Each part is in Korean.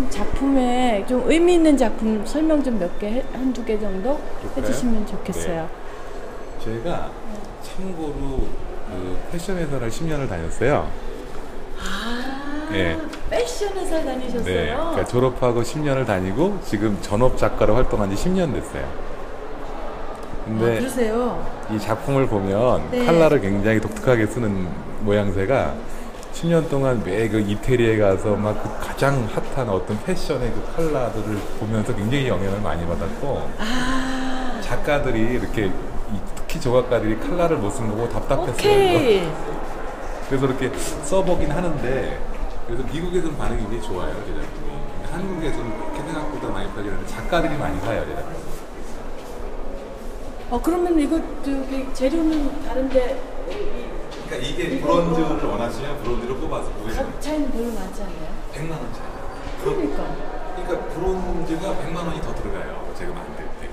좀 작품에 좀 의미 있는 작품 설명 좀 몇 개, 한두 개 정도 해주시면 좋겠어요. 네. 제가 참고로 그 패션 회사를 10년을 다녔어요. 아, 네. 패션 회사 다니셨어요? 네. 그러니까 졸업하고 10년을 다니고 지금 전업 작가로 활동한 지 10년 됐어요. 근데 그러세요? 이 작품을 보면 네. 컬러를 굉장히 독특하게 쓰는 모양새가 10년 동안 매 그 이태리에 가서 막 그 가장 핫한 어떤 패션의 그 컬러들을 보면서 굉장히 영향을 많이 받았고, 작가들이 이렇게 특히 조각가들이 컬러를 못 쓴 거고 답답했어요. 오케이. 그래서 이렇게 써보긴 하는데, 그래서 미국에서는 반응이 굉장히 좋아요, 제 작품이. 한국에서는 그렇게 생각보다 많이 팔리는데 작가들이 많이 사요, 제 작품. 그러면 이거 저기 재료는 다른데 그러니까 이게 브론즈를 원하시면 브론즈를 뽑아서 보여요. 차이는 별로 많지 않나요? 100만 원 차이. 그러니까. 그러니까 브론즈가 100만 원이 더 들어가요. 제가 만들 때.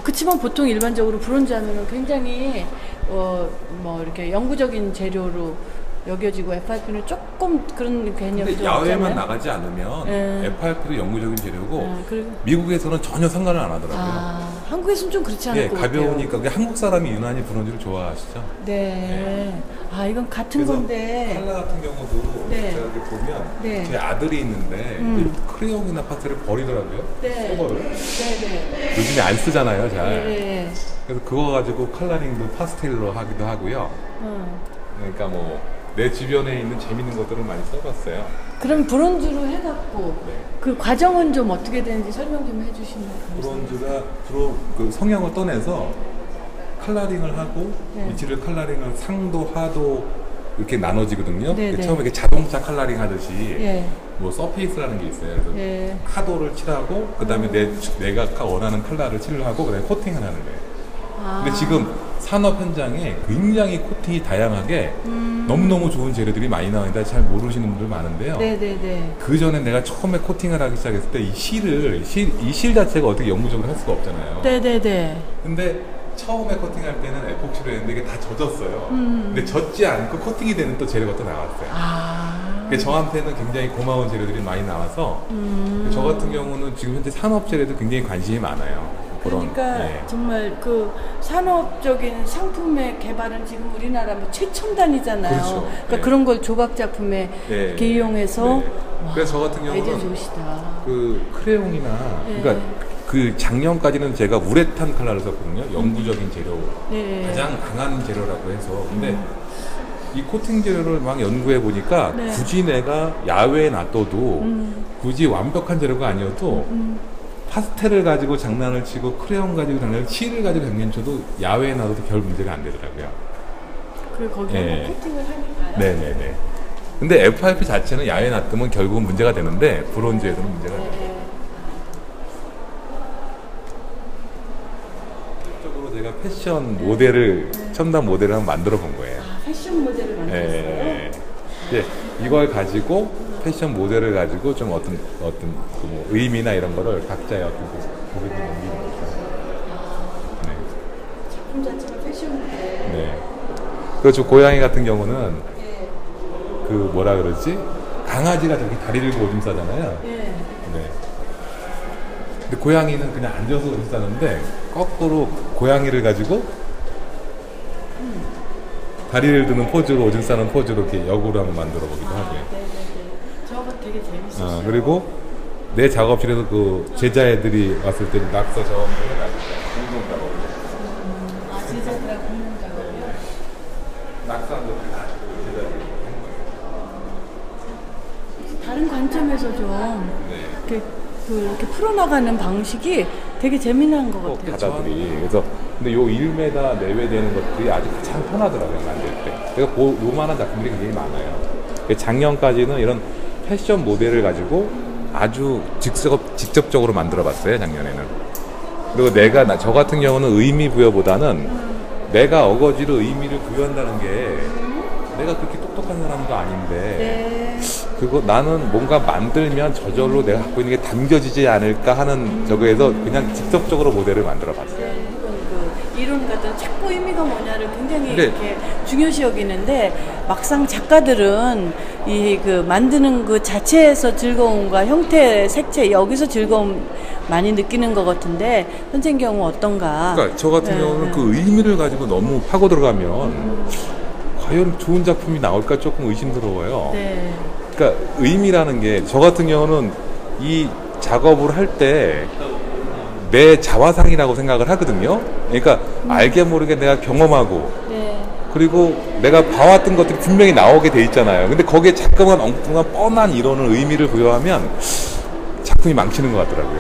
그치만 보통 일반적으로 브론즈 하면은 굉장히 뭐 이렇게 영구적인 재료로 여겨지고 FRP는 조금 그런 개념이 근데 좀 야외만 없잖아요? 나가지 않으면 FRP도 영구적인 재료고 그리고 미국에서는 전혀 상관을 안 하더라고요. 한국에서는 좀 그렇지 않을 예, 것 같아요. 가벼우니까 그게 한국 사람이 유난히 브론즈를 좋아하시죠. 네. 이건 같은 그래서 건데. 컬러 같은 경우도 네. 제가 이렇게 보면 네. 제 아들이 있는데 크레용이나 파스텔을 버리더라고요. 네. 소거를. 네네. 요즘에 안 쓰잖아요, 잘. 네. 그래서 그거 가지고 컬러링도 파스텔로 하기도 하고요. 그러니까 뭐 내 주변에 있는 재밌는 것들을 많이 써봤어요. 그럼 브론즈로 해갖고 네. 그 과정은 좀 어떻게 되는지 설명 좀 해주시면 감사합니다. 브론즈가 주로 그 성형을 떠내서 컬러링을 하고 네. 위치를 컬러링을 상도 하도 이렇게 나눠지거든요. 네, 네. 처음에 이렇게 자동차 컬러링 하듯이 예. 뭐 서페이스라는 게 있어요. 그래서 예. 하도를 칠하고 그다음에 내가 원하는 컬러를 칠하고 그다음에 코팅을 하는 거예요. 근데 지금 산업 현장에 굉장히 코팅이 다양하게 너무너무 좋은 재료들이 많이 나오는데 잘 모르시는 분들 많은데요. 네네네. 그 전에 내가 처음에 코팅을 하기 시작했을 때 이 실 자체가 어떻게 영구적으로 할 수가 없잖아요. 네네네. 근데 처음에 코팅할 때는 에폭시로 했는데 이게 다 젖었어요. 근데 젖지 않고 코팅이 되는 또 재료가 또 나왔어요. 그래서 저한테는 굉장히 고마운 재료들이 많이 나와서 저 같은 경우는 지금 현재 산업 재료도 굉장히 관심이 많아요. 그러니까 예. 정말 그 산업적인 상품의 개발은 지금 우리나라 뭐 최첨단이잖아요. 그렇죠. 그러니까 네. 그런 걸 조각 작품에 네. 이렇게 이용해서 네. 그래서 저 같은 아이디어 경우는 좋으시다. 그 크레용이나 네. 그러니까 그 작년까지는 제가 우레탄 컬러를 썼거든요. 영구적인 재료, 네. 가장 강한 재료라고 해서. 근데 이 코팅 재료를 막 연구해 보니까 네. 굳이 내가 야외에 놔둬도 굳이 완벽한 재료가 아니어도 파스텔을 가지고 장난을 치고 크레용 가지고 장난을 실을 가지고 장난을 쳐도 야외에 놔둬도 별 문제가 안 되더라고요. 그리고 거기에 네. 코팅을 하니까요. 네네네. 근데 FRP 자체는 야외에 놔두면 결국은 문제가 되는데 브론즈에서는 문제가 돼요. 실질적으로 제가 패션 모델을 첨단 모델을 한번 만들어 본 거예요. 패션 모델을 만들었어요. 네. 이걸 가지고 패션 모델을 가지고 좀 어떤 그뭐 의미나 이런 거를 각자의 어떤 고객이 넘기는 거죠. 네. 작품 자체가 패션 모델. 네. 그렇죠. 고양이 같은 경우는 그 뭐라 그러지? 강아지가 저렇게 다리를 들고 오줌 싸잖아요. 예. 네. 근데 고양이는 그냥 앉아서 오줌 싸는데 거꾸로 고양이를 가지고 다리를 드는 포즈로 오줌 싸는 포즈로 이렇게 역으로 한번 만들어 보기도 하고요. 네네네. 저거 되게 재밌었어요. 그리고 내 작업실에서 그 제자애들이 왔을 때 낙서 작업을 해가지고 공동 작업. 제자들하고 공동 작업이요? 낙서한 것들 다 제자들이 한 거예요. 다른 관점에서 좀 네. 이렇게 풀어나가는 방식이 되게 재미난 것 꼭 같아요. 바다들이. 그래서 근데 요 1m 내외되는 것들이 아주 가장 편하더라고요, 만들 때. 그래서 요만한 작품들이 굉장히 많아요. 작년까지는 이런 패션 모델을 가지고 아주 직접적으로 만들어 봤어요, 작년에는. 그리고 저 같은 경우는 의미 부여보다는 내가 어거지로 의미를 부여한다는 게 내가 그렇게 똑똑한 사람도 아닌데 나는 뭔가 만들면 저절로 내가 갖고 있는 게 담겨지지 않을까 하는 저거에서 그냥 직접적으로 모델을 만들어 봤어요. 그 이론가들 찾고 의미가 뭐냐를 굉장히 이렇게 중요시 여기는데 막상 작가들은 이 그 만드는 그 자체에서 즐거움과 형태, 색채 여기서 즐거움 많이 느끼는 것 같은데 선생님 경우 어떤가? 그러니까 저 같은 경우는 그 의미를 가지고 너무 파고 들어가면 과연 좋은 작품이 나올까 조금 의심스러워요. 네. 그러니까 의미라는 게 저 같은 경우는 이 작업을 할 때 내 자화상이라고 생각을 하거든요. 그러니까 알게 모르게 내가 경험하고 네. 그리고 내가 봐왔던 것들이 분명히 나오게 돼 있잖아요. 근데 거기에 잠깐만 엉뚱한 뻔한 이론을 의미를 부여하면 작품이 망치는 것 같더라고요.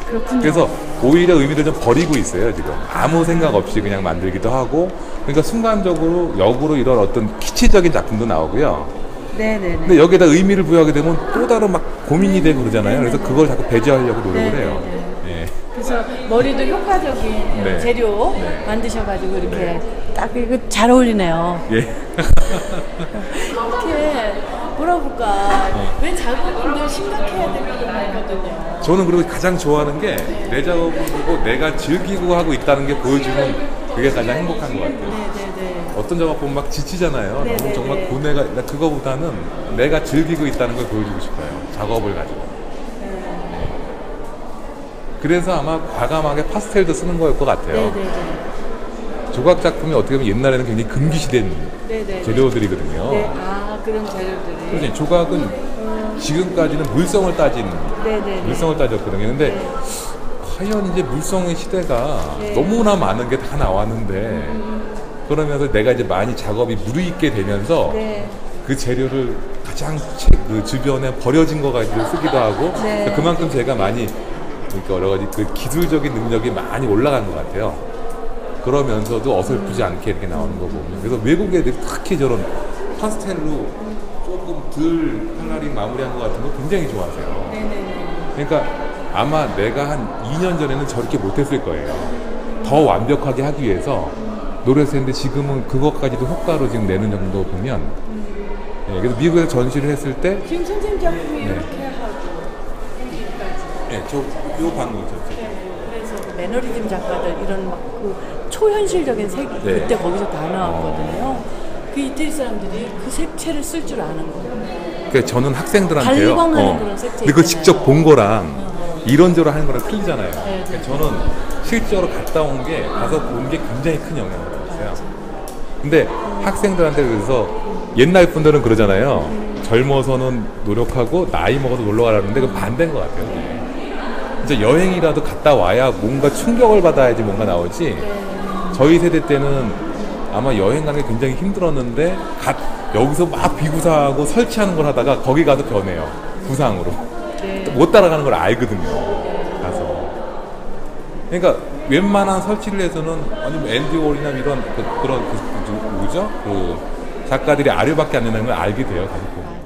그렇군요. 그래서 오히려 의미를 좀 버리고 있어요, 지금. 아무 생각 없이 그냥 만들기도 하고. 그러니까 순간적으로 역으로 이런 어떤 키치적인 작품도 나오고요. 네네네. 근데 여기에다 의미를 부여하게 되면 또 다른 막 고민이 되고 그러잖아요. 그래서 그걸 자꾸 배제하려고 노력을 해요. 예. 그래서 머리도 효과적인 네. 재료 네. 만드셔가지고 이렇게 딱 이거 잘 어울리네요. 예. 이렇게 물어볼까? 왜 작업은 심각해야 되는 거거든요. 저는 그리고 가장 좋아하는 게 내 작업을 보고 내가 즐기고 하고 있다는 게 보여주면 그게 가장 행복한 것 같아요. 네네네. 어떤 작업 보면 막 지치잖아요. 네네네. 너무 정말 고뇌가, 나 그거보다는 내가 즐기고 있다는 걸 보여주고 싶어요. 작업을 가지고. 네. 그래서 아마 과감하게 파스텔도 쓰는 거일 것 같아요. 네네네. 조각 작품이 어떻게 보면 옛날에는 굉장히 금기시된 네네. 재료들이거든요. 네, 아 그런 재료들이. 그렇죠. 조각은 지금까지는 물성을 네네네. 따졌거든요. 근데 과연 이제 물성의 시대가 네. 너무나 많은 게 다 나왔는데 그러면서 내가 이제 많이 작업이 무르익게 되면서 네. 그 재료를 가장 그 주변에 버려진 거 가지고 쓰기도 하고 네. 그만큼 제가 많이 그러니까 여러 가지 그 기술적인 능력이 많이 올라간 것 같아요. 그러면서도 어설프지 않게 이렇게 나오는 거 보면 그래서 외국 애들이 특히 저런 파스텔로 조금 덜 컬러링 마무리한 것 같은 거 굉장히 좋아하세요. 네네네. 그러니까 아마 내가 한 2년 전에는 저렇게 못했을 거예요. 더 완벽하게 하기 위해서 노력했는데 지금은 그것까지도 효과로 지금 내는 정도 보면 예, 그래서 미국에서 전시를 했을 때 지금 선생님 작품이 네. 이렇게 하고 여기까지. 예, 요 방금 있었죠. 그래서 그 매너리즘 작가들 이런 막 그 초현실적인 색이 네. 그때 거기서 다 나왔거든요. 그 이태리 사람들이 그 색채를 쓸 줄 아는 거예요. 그러니까 저는 학생들한테요. 발광하는 그런 색채 근데 그거 있잖아요. 직접 본 거랑 이런저런 하는 거랑 틀리잖아요. 네. 그러니까 저는 실제로 갔다 온 게 가서 본 게 굉장히 큰 영향을 받았어요. 근데 학생들한테 그래서 옛날 분들은 그러잖아요. 젊어서는 노력하고 나이 먹어서 놀러 가라는데 그건 반대인 것 같아요. 이제 여행이라도 갔다 와야 뭔가 충격을 받아야지 뭔가 나오지. 저희 세대 때는 아마 여행 가는 게 굉장히 힘들었는데 여기서 막 비구사하고 설치하는 걸 하다가 거기 가서 변해요. 부상으로. 네. 못 따라가는 걸 알거든요. 가서. 그러니까 웬만한 설치를 해서는 아니면 앤디 월이나 이런 그런 누구죠? 그 작가들이 아류밖에 안 된다는 걸 알게 돼요. 가서 보면.